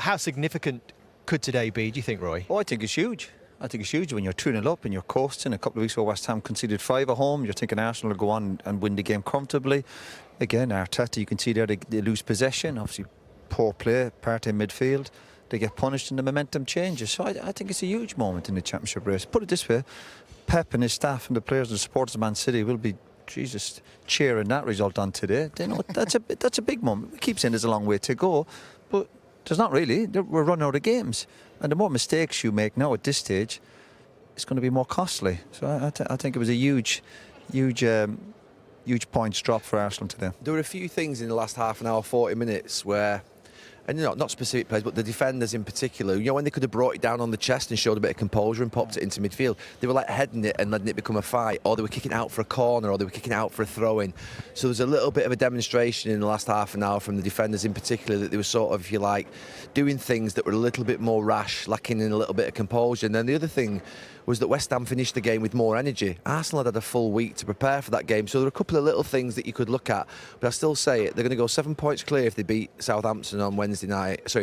How significant could today be, do you think, Roy? Oh, I think it's huge. I think it's huge when you're 2-0 up and you're coasting. A couple of weeks ago, West Ham conceded 5 at home. You're thinking Arsenal will go on and win the game comfortably. Again, Arteta, you can see there, they lose possession. Obviously, poor play, part in midfield. They get punished and the momentum changes. So I think it's a huge moment in the Championship race. Put it this way, Pep and his staff and the players and the supporters of Man City will be, Jesus, cheering that result on today. They know that's a big moment. We keep saying there's a long way to go, but there's not really. We're running out of games. And the more mistakes you make now at this stage, it's going to be more costly. So I think it was a huge points drop for Arsenal today. There were a few things in the last half an hour, 40 minutes where, and not specific players, but the defenders in particular, when they could have brought it down on the chest and showed a bit of composure and popped it into midfield, they were like heading it and letting it become a fight, or they were kicking out for a corner, or they were kicking out for a throw-in. So there's a little bit of a demonstration in the last half an hour from the defenders in particular that they were sort of, if you like, doing things that were a little bit more rash, lacking in a little bit of composure. And then the other thing was that West Ham finished the game with more energy. Arsenal had a full week to prepare for that game, so there are a couple of little things that you could look at, but I still say it, they're going to go 7 points clear if they beat Southampton on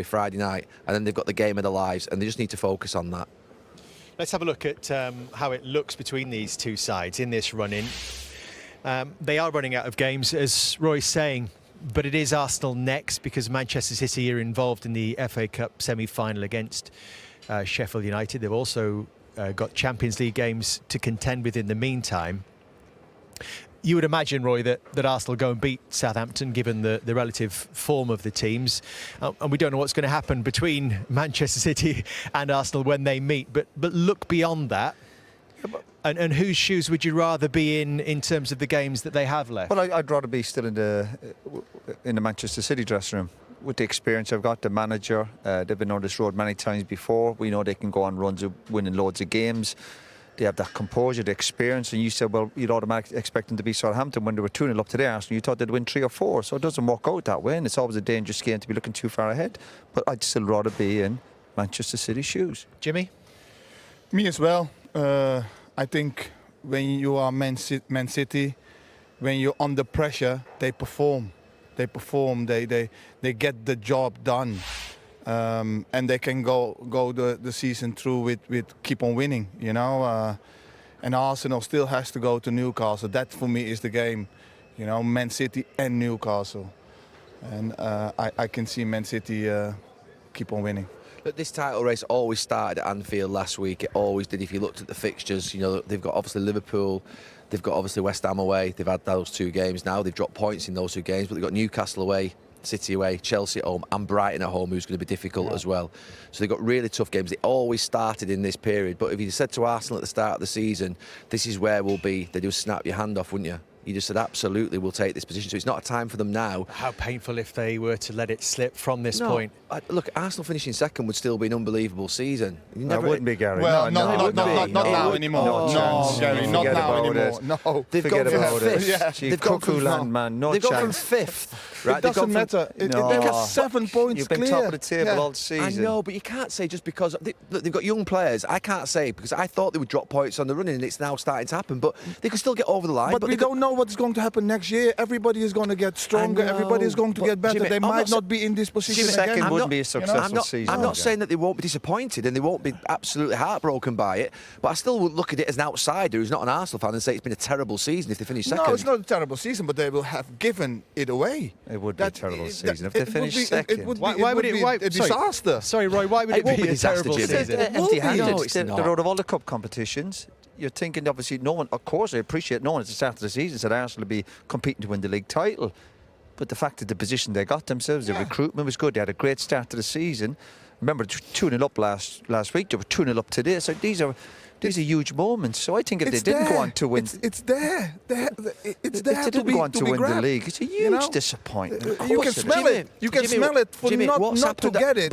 Friday night, and then they've got the game of their lives, and they just need to focus on that. Let's have a look at how it looks between these two sides in this run-in. They are running out of games, as Roy's saying, but it is Arsenal next because Manchester City are involved in the FA Cup semi-final against Sheffield United. They've also got Champions League games to contend with in the meantime. You would imagine, Roy, that Arsenal go and beat Southampton, given the relative form of the teams. And we don't know what's going to happen between Manchester City and Arsenal when they meet. But look beyond that. And whose shoes would you rather be in terms of the games that they have left? Well, I'd rather be still in the Manchester City dressing room. With the experience I've got, the manager, they've been on this road many times before. We know they can go on runs of winning loads of games. They have that composure, the experience, and you said, well, you'd automatically expect them to be Southampton when they were 2-0 up today, Arsenal. You thought they'd win 3 or 4, so it doesn't work out that way, and it's always a dangerous game to be looking too far ahead. But I'd still rather be in Manchester City's shoes. Jimmy? Me as well. I think when you are Man City, when you're under pressure, they perform. They perform. They get the job done. And they can go the season through with keep on winning, and Arsenal still has to go to Newcastle. That for me is the game, Man City and Newcastle, and I can see Man City keep on winning. But this title race always started at Anfield last week. It always did. If you looked at the fixtures, they've got obviously Liverpool, they've got obviously West Ham away. They've had those 2 games now. They've dropped points in those 2 games, but they've got Newcastle away, City away, Chelsea at home, and Brighton at home, who's going to be difficult as well. So they've got really tough games. They always started in this period. But if you said to Arsenal at the start of the season, this is where we'll be, they'd just snap your hand off, wouldn't you? You just said, absolutely, we'll take this position. So it's not a time for them now. How painful if they were to let it slip from this point. Look, Arsenal finishing second would still be an unbelievable season. That wouldn't be, Gary. Well, not now anymore. No, Gary, not now anymore. No. They've Forget gone from about fifth. it. They've gone from land, man. No They've chance. gone from 5th. Right? It doesn't matter. They've got 7 points You've been clear. top of the table all I season. know, but you can't say just because they've got young players. I can't say because I thought they would drop points on the running, and it's now starting to happen. But they could still get over the line. But we don't know what's going to happen next year. Everybody is going to get stronger. Everybody is going to get better. Jimmy, they might not be in this position again. Second wouldn't be a successful season. I'm not saying that they won't be disappointed and they won't be absolutely heartbroken by it, but I still would look at it as an outsider who's not an Arsenal fan and say it's been a terrible season if they finish second. No, it's not a terrible season, but they will have given it away. It would be a terrible season if they finish second. Why would it be a disaster? Sorry, Roy, why would it won't be be a disaster, terrible Jimmy. season? Empty-handed. No, it's They're not. out of all the cup competitions. You're thinking, obviously, no one, of course, I appreciate no one at the start of the season said Arsenal would be competing to win the league title. But the fact that the position they got themselves, the recruitment was good. They had a great start to the season. Remember, 2-0 up last week. They were 2-0 up today. So these are huge moments. So I think if they didn't go on to win, it's there. It's there. If they didn't go on to win the grabbed. league, it's a huge disappointment. You can smell it. You can smell it for Jimmy, not to get it.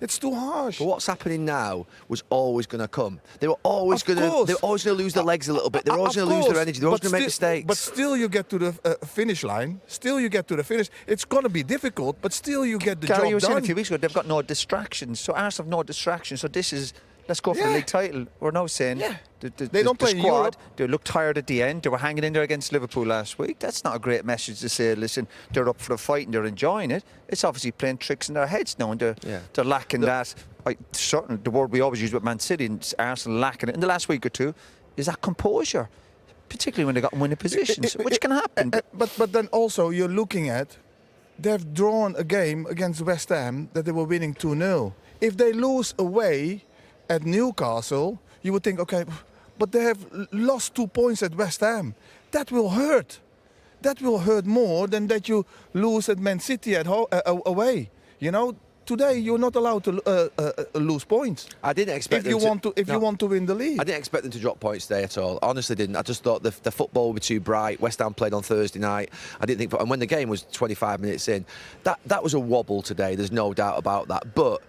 It's too harsh. But what's happening now was always going to come. They were always going to lose their legs a little bit. They were always going to lose their energy. They were always going to make mistakes. But still, you get to the finish line. Still, you get to the finish. It's going to be difficult, but still, you get the Gary, job you were saying done. a few weeks ago they've got no distractions. So Arsenal have no distractions. So this is let's go for the Yeah. league title. We're now saying Yeah. they don't play in squad, Europe. they look tired at the end. They were hanging in there against Liverpool last week. That's not a great message to say, listen, they're up for the fight and they're enjoying it. It's obviously playing tricks in their heads now, and they're lacking that. Certainly, the word we always use with Man City and Arsenal lacking it in the last week or two is that composure, particularly when they got in winning positions, which can happen. But then also you're looking at, they've drawn a game against West Ham that they were winning 2-0. If they lose away at Newcastle, you would think, okay, but they have lost 2 points at West Ham. That will hurt. That will hurt more than that you lose at Man City at away. You know, today you're not allowed to lose points. I didn't expect if you want to win the league. I didn't expect them to drop points today at all. Honestly, didn't. I just thought the football would be too bright. West Ham played on Thursday night. I didn't think, and when the game was 25 minutes in, that was a wobble today. There's no doubt about that. But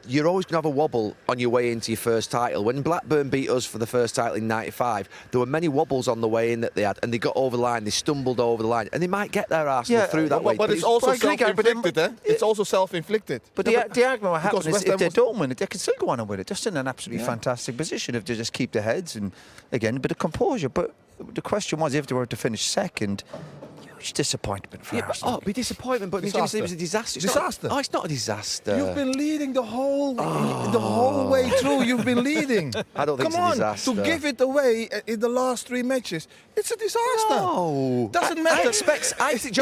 you're always going to have a wobble on your way into your first title. When Blackburn beat us for the first title in '95, there were many wobbles on the way in that they had, and they got over the line. They stumbled over the line, and they might get their Arsenal through that way. But it's also self-inflicted, eh? It's also self-inflicted. But the argument will happen is if they don't win it, they can still go on and win it. They're still in an absolutely fantastic position if they just keep their heads and, again, a bit of composure. But the question was, if they were to finish second, huge disappointment for Arsenal. It'd be disappointment, but Jimmy said it was a disaster. Disaster. It's not a disaster. You've been leading the whole way through. You've been leading. I don't think it's a disaster. To give it away in the last 3 matches, it's a disaster. No, Doesn't matter. It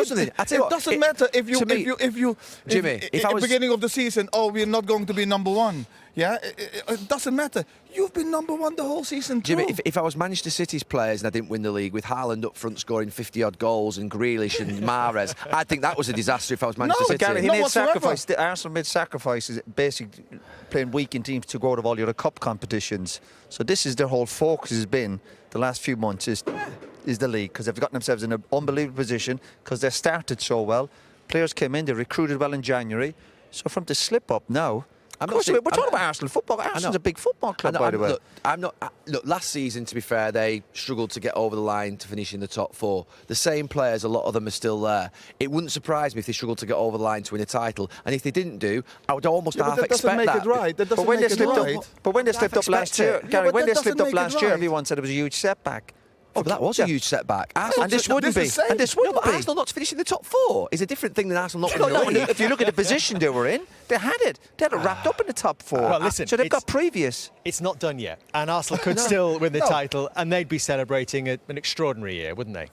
doesn't matter if you Jimmy, if I was beginning of the season, we're not going to be number one. Yeah, it doesn't matter. You've been number one the whole season too. Jimmy, if I was Manchester City's players and I didn't win the league with Haaland up front scoring 50-odd goals and Grealish and Mahrez, I'd think that was a disaster if I was Manchester City. Gary, he Not made whatsoever. sacrifice. The Arsenal made sacrifices, basically playing weakened teams to go out of all the other cup competitions. So this is their whole focus has been the last few months is the league, because they've gotten themselves in an unbelievable position because they started so well. Players came in, they recruited well in January. So from the slip up now. We're talking about Arsenal football. Arsenal's a big football club, by the way. Look, last season, to be fair, they struggled to get over the line to finish in the top 4. The same players, a lot of them are still there. It wouldn't surprise me if they struggled to get over the line to win a title. And if they didn't do, I would almost half expect that. That doesn't make it right. That doesn't make it right. But when they slipped up last year, Gary, when they slipped up last year, everyone said it was a huge setback. Oh, but that was a huge setback. And this wouldn't be. And this wouldn't be. Arsenal not to finish in the top 4 is a different thing than Arsenal not winning the league. If you look at the position they were in, they had it. They had it wrapped up in the top 4. Well, listen, so they've got previous. It's not done yet. And Arsenal could still win the title, and they'd be celebrating an extraordinary year, wouldn't they?